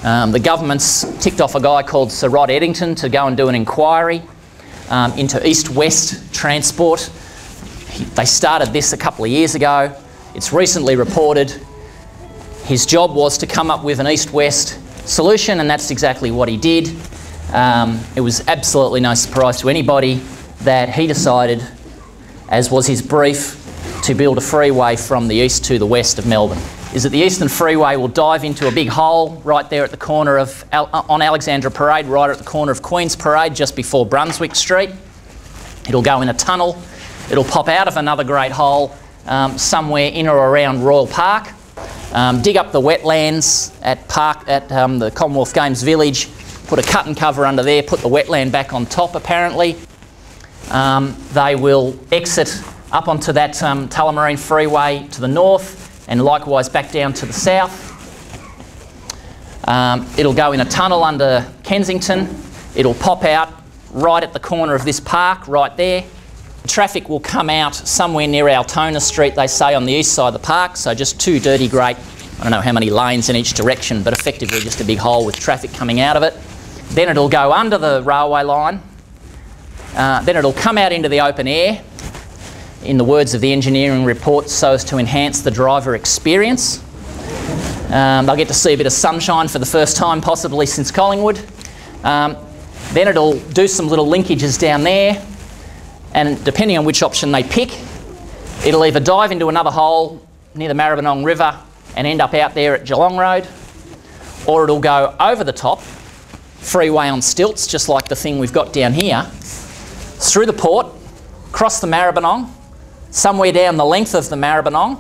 The government's ticked off a guy called Sir Rod Eddington to go and do an inquiry into east-west transport. They started this a couple of years ago. It's recently reported. His job was to come up with an east-west solution, and that's exactly what he did. It was absolutely no surprise to anybody that he decided, as was his brief, to build a freeway from the east to the west of Melbourne. Is that the Eastern Freeway will dive into a big hole right there at the corner of, on Alexandra Parade, right at the corner of Queen's Parade, just before Brunswick Street. It'll go in a tunnel. It'll pop out of another great hole somewhere in or around Royal Park, dig up the wetlands at the Commonwealth Games Village, put a cut and cover under there, put the wetland back on top apparently. They will exit up onto that Tullamarine Freeway to the north, and likewise back down to the south. It'll go in a tunnel under Kensington. It'll pop out right at the corner of this park, right there. Traffic will come out somewhere near Altona Street, they say, on the east side of the park, so just two dirty great, I don't know how many lanes in each direction, but effectively just a big hole with traffic coming out of it. Then it'll go under the railway line. Then it'll come out into the open air, in the words of the engineering report, so as to enhance the driver experience. They'll get to see a bit of sunshine for the first time possibly since Collingwood. Then it'll do some little linkages down there, and depending on which option they pick, it'll either dive into another hole near the Maribyrnong River and end up out there at Geelong Road, or it'll go over the top, freeway on stilts, just like the thing we've got down here, through the port, cross the Maribyrnong, somewhere down the length of the Maribyrnong.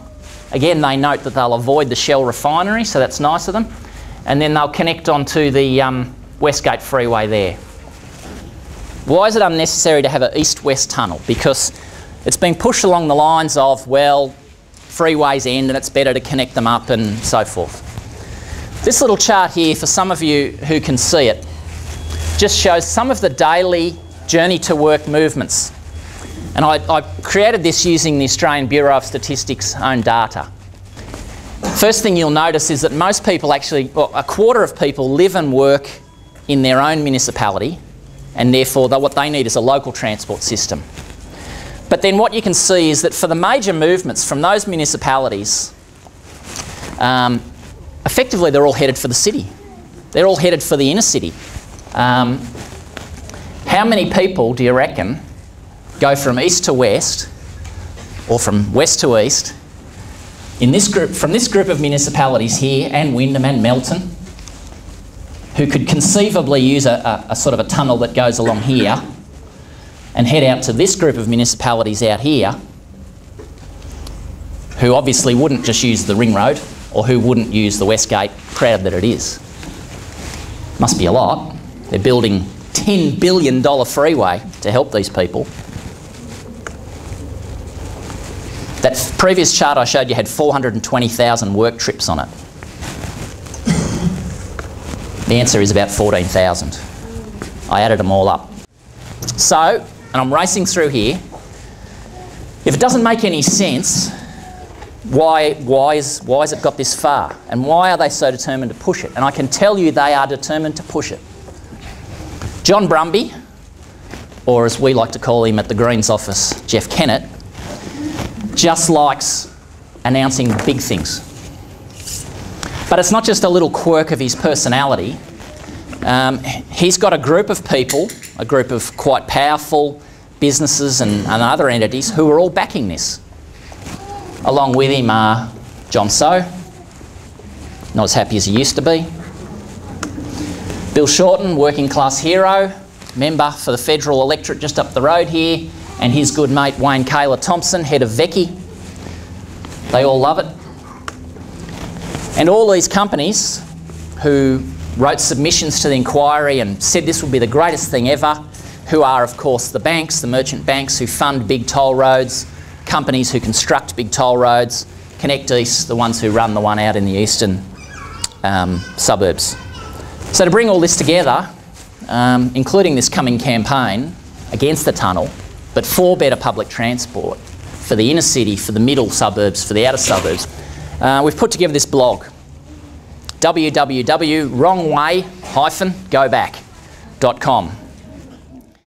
Again, they note that they'll avoid the Shell refinery, so that's nice of them. And then they'll connect onto the Westgate Freeway there. Why is it unnecessary to have an east-west tunnel? Because it's been pushed along the lines of, well, freeways end and it's better to connect them up and so forth. This little chart here, for some of you who can see it, just shows some of the daily journey to work movements. And I created this using the Australian Bureau of Statistics' own data. First thing you'll notice is that most people actually, well, a quarter of people live and work in their own municipality, and therefore what they need is a local transport system. But then what you can see is that for the major movements from those municipalities, effectively they're all headed for the city. They're all headed for the inner city. How many people do you reckon go from east to west, or from west to east, in this group, from this group of municipalities here, and Wyndham and Melton, who could conceivably use a sort of a tunnel that goes along here and head out to this group of municipalities out here, who obviously wouldn't just use the ring road, or who wouldn't use the Westgate, proud that it is. Must be a lot. They're building $10 billion freeway to help these people. That previous chart I showed you had 420,000 work trips on it. The answer is about 14,000. I added them all up. So, and I'm racing through here. If it doesn't make any sense, why has it got this far? And why are they so determined to push it? And I can tell you they are determined to push it. John Brumby, or as we like to call him at the Greens office, Jeff Kennett, just likes announcing big things. But it's not just a little quirk of his personality. He's got a group of people, a group of quite powerful businesses and other entities who are all backing this. Along with him are John Sow, not as happy as he used to be. Bill Shorten, working class hero, member for the federal electorate just up the road here, and his good mate Wayne Kayla Thompson, head of Vecchi. They all love it. And all these companies who wrote submissions to the inquiry and said this would be the greatest thing ever, who are of course the banks, the merchant banks who fund big toll roads, companies who construct big toll roads, Connect East, the ones who run the one out in the eastern suburbs. So to bring all this together, including this coming campaign against the tunnel, but for better public transport, for the inner city, for the middle suburbs, for the outer suburbs, we've put together this blog. www.wrongway-goback.com.